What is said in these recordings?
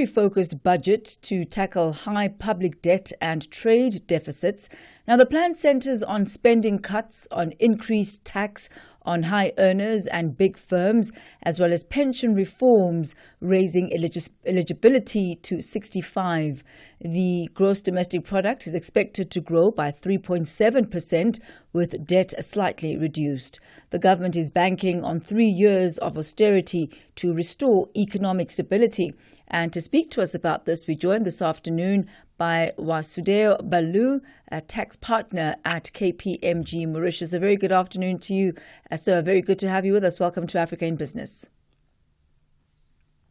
focused budget to tackle high public debt and trade deficits. Now, the plan centers on spending cuts, on increased tax on high earners and big firms, as well as pension reforms, raising eligibility to 65. The gross domestic product is expected to grow by 3.7%, with debt slightly reduced. The government is banking on 3 years of austerity to restore economic stability. And to speak to us about this, we joined this afternoon by Vasudeo Balu, a tax partner at KPMG Mauritius. A very good afternoon to you, sir. Very good to have you with us. Welcome to Africa in Business.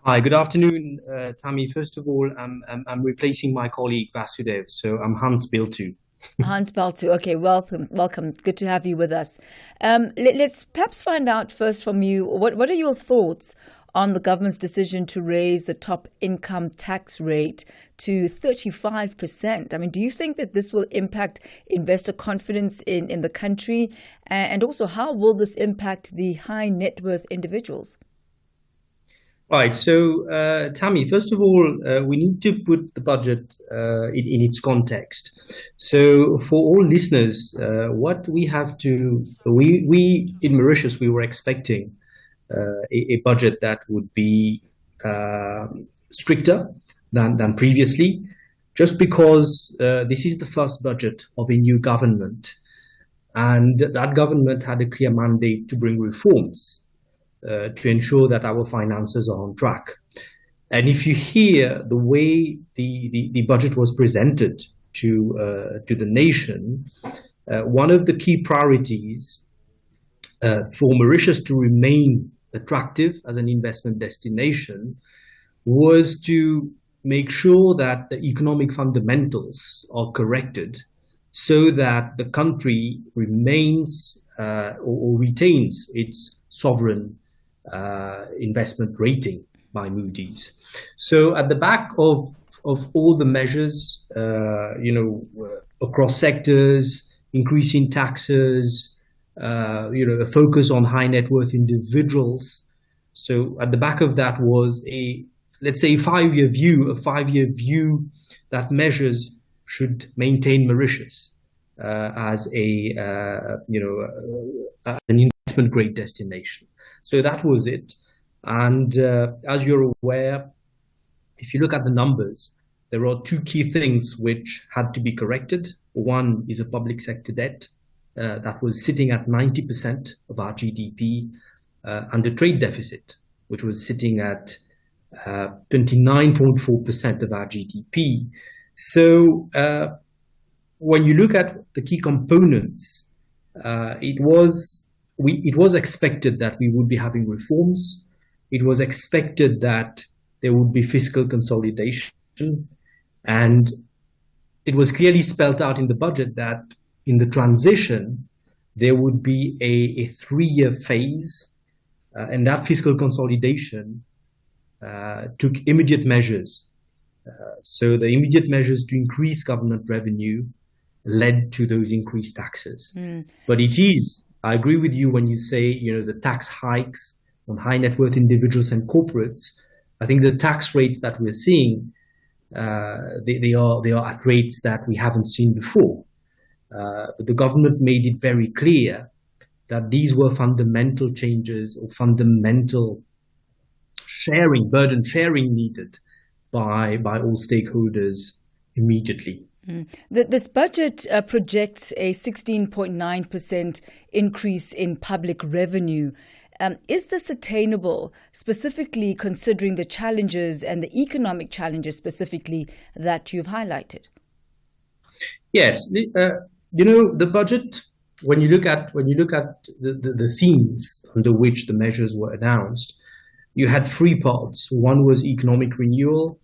Hi, good afternoon, Thami. First of all, I'm replacing my colleague Vasudev, so I'm Huns Biltoo. Huns Biltoo. Okay, welcome. Good to have you with us. Let's perhaps find out first from you, what are your thoughts on the government's decision to raise the top income tax rate to 35%. I mean, do you think that this will impact investor confidence in the country? And also, how will this impact the high net worth individuals? Right. So, Thami, first of all, we need to put the budget in its context. So, for all listeners, what we have to, we in Mauritius, we were expecting a budget that would be stricter than previously, just because this is the first budget of a new government, and that government had a clear mandate to bring reforms to ensure that our finances are on track. And if you hear the way the budget was presented to the nation, one of the key priorities for Mauritius to remain attractive as an investment destination was to make sure that the economic fundamentals are corrected so that the country remains or retains its sovereign investment rating by Moody's. So at the back of all the measures, across sectors, increasing taxes, a focus on high net worth individuals. So at the back of that was let's say, a five-year view that measures should maintain Mauritius as an investment grade destination. So that was it. And as you're aware, if you look at the numbers, there are two key things which had to be corrected. One is a public sector debt that was sitting at 90% of our GDP, and the trade deficit, which was sitting at 29.4% of our GDP. So when you look at the key components, it was expected that we would be having reforms. It was expected that there would be fiscal consolidation, and it was clearly spelled out in the budget that in the transition, there would be a 3-year phase, and that fiscal consolidation took immediate measures. So the immediate measures to increase government revenue led to those increased taxes. But I agree with you when you say, the tax hikes on high net worth individuals and corporates. I think the tax rates that we're seeing, they are at rates that we haven't seen before. But the government made it very clear that these were fundamental changes or fundamental burden sharing needed by all stakeholders immediately. This budget projects a 16.9% increase in public revenue. Is this attainable, specifically considering the challenges and the economic challenges specifically that you've highlighted? Yes. The budget, when you look at the themes under which the measures were announced, you had 3 parts. One was economic renewal,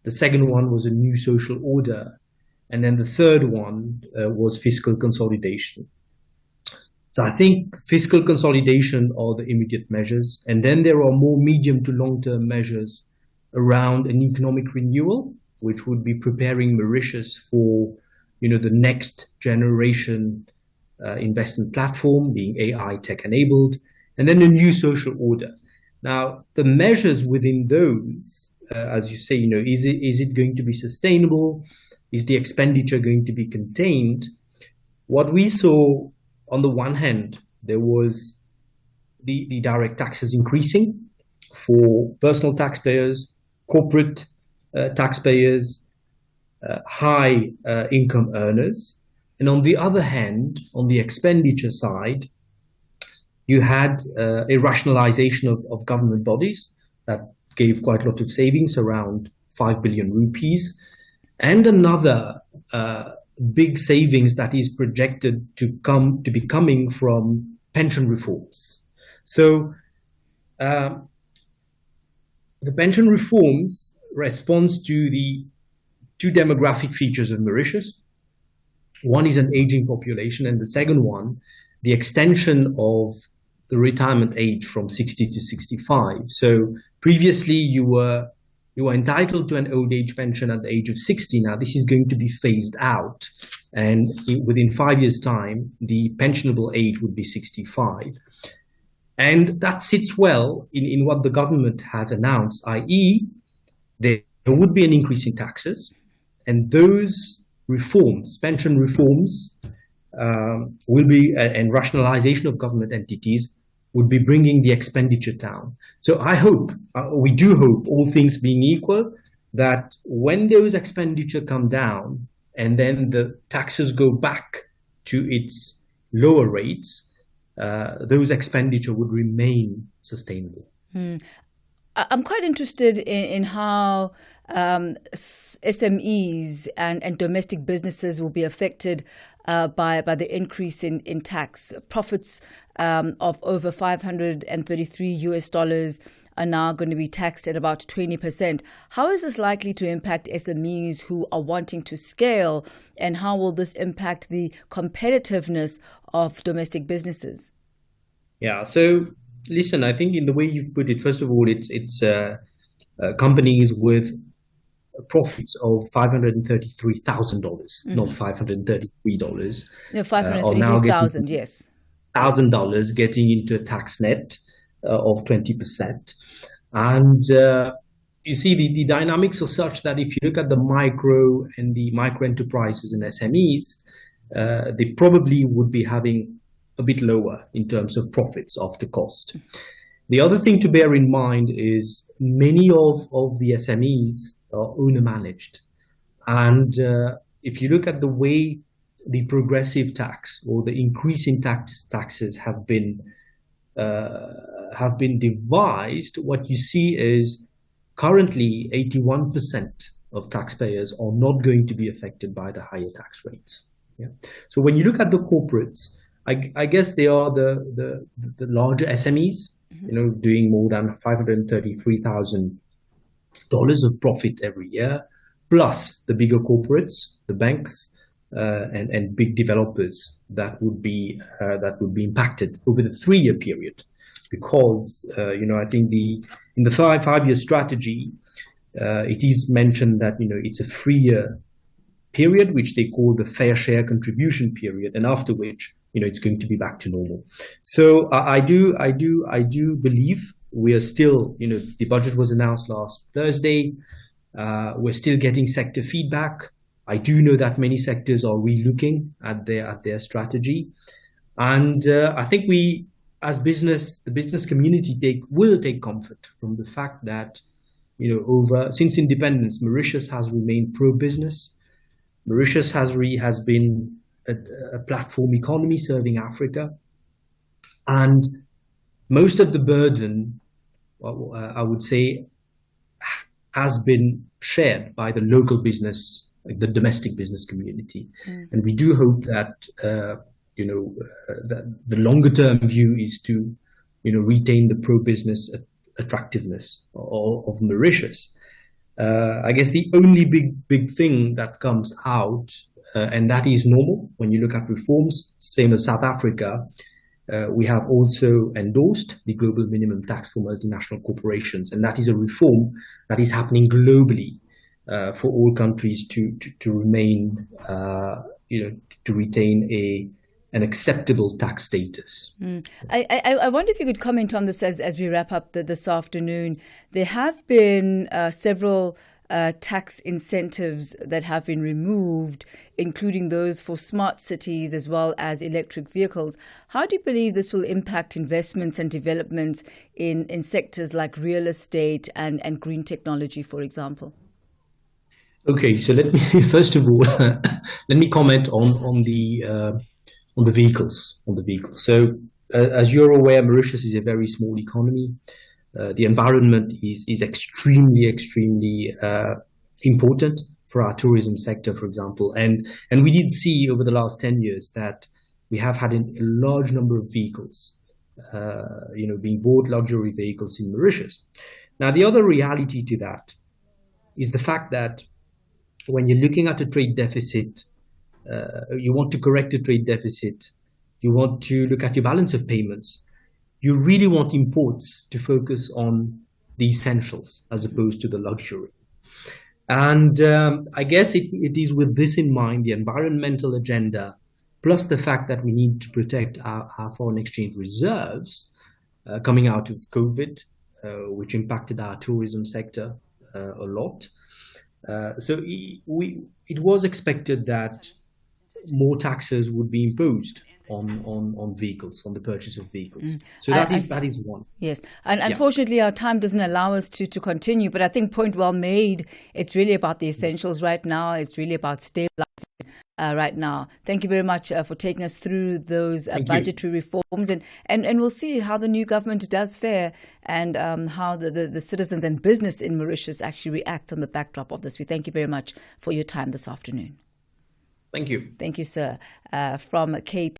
the second one was a new social order, and then the third one was fiscal consolidation. So I think fiscal consolidation are the immediate measures, and then there are more medium to long-term measures around an economic renewal, which would be preparing Mauritius for the next generation investment platform, being AI tech enabled, and then a new social order. Now, the measures within those as you say, is it going to be sustainable? Is the expenditure going to be contained? What we saw, on the one hand, there was the direct taxes increasing for personal taxpayers, corporate taxpayers, high income earners. And on the other hand, on the expenditure side, you had a rationalization of government bodies that gave quite a lot of savings, around 5 billion rupees, and another big savings that is projected to be coming from pension reforms. So the pension reforms responds to the two demographic features of Mauritius. One is an aging population, and the second one, the extension of the retirement age from 60 to 65. So previously you were entitled to an old age pension at the age of 60. Now this is going to be phased out, and within 5 years' time, the pensionable age would be 65. And that sits well in what the government has announced, i.e., there would be an increase in taxes, and those reforms, pension reforms, will be, and rationalization of government entities would be bringing the expenditure down. So I hope, we do hope, all things being equal, that when those expenditure come down and then the taxes go back to its lower rates, those expenditure would remain sustainable. I'm quite interested in how SMEs and domestic businesses will be affected by the increase in tax. Profits of over $533 are now going to be taxed at about 20%. How is this likely to impact SMEs who are wanting to scale, and how will this impact the competitiveness of domestic businesses? Yeah, so listen, I think in the way you've put it, first of all, it's companies with profits of $533,000, not $533. No, $533,000, yes. $1,000 getting into a tax net of 20%. And you see, the dynamics are such that if you look at the micro enterprises and SMEs, they probably would be having a bit lower in terms of profits after cost. The other thing to bear in mind is many of the SMEs are owner managed. And if you look at the way the progressive tax or the increasing taxes have been devised, what you see is currently 81% of taxpayers are not going to be affected by the higher tax rates. Yeah. So when you look at the corporates, I guess they are the larger SMEs, doing more than $533,000 of profit every year, plus the bigger corporates, the banks, and big developers that would be impacted over the 3-year period, because I think in the five-year strategy, it is mentioned that it's a 3-year period which they call the fair share contribution period, and after which it's going to be back to normal. So I do believe we are still, the budget was announced last Thursday. We're still getting sector feedback. I do know that many sectors are re-looking at their strategy. And I think we, as the business community will take comfort from the fact that, since independence, Mauritius has remained pro-business. Mauritius has been a platform economy serving Africa. And most of the burden, I would say, has been shared by the local business, like the domestic business community. And we do hope that, that the longer term view is to, retain the pro-business attractiveness of Mauritius. I guess the only big thing that comes out, and that is normal when you look at reforms, same as South Africa, we have also endorsed the global minimum tax for multinational corporations, and that is a reform that is happening globally for all countries to remain, to retain an acceptable tax status. I wonder if you could comment on this as we wrap up this afternoon. There have been several tax incentives that have been removed, including those for smart cities as well as electric vehicles. How do you believe this will impact investments and developments in sectors like real estate and green technology, for example? Okay, so let me first of all let me comment on the vehicles. So, as you're aware, Mauritius is a very small economy. The environment is extremely important for our tourism sector, for example. And we did see over the last 10 years that we have had a large number of vehicles, being bought, luxury vehicles in Mauritius. Now, the other reality to that is the fact that when you're looking at a trade deficit, you want to correct a trade deficit, you want to look at your balance of payments, you really want imports to focus on the essentials as opposed to the luxury. And I guess it is with this in mind, the environmental agenda, plus the fact that we need to protect our foreign exchange reserves coming out of COVID, which impacted our tourism sector a lot. So it was expected that more taxes would be imposed on vehicles, on the purchase of vehicles. So that is one. Yes, and unfortunately our time doesn't allow us to continue, but I think point well made. It's really about the essentials right now. It's really about stabilizing right now. Thank you very much for taking us through those budgetary reforms, and we'll see how the new government does fare and how the citizens and business in Mauritius actually react on the backdrop of this. We thank you very much for your time this afternoon. Thank you. Thank you, sir. From KPMG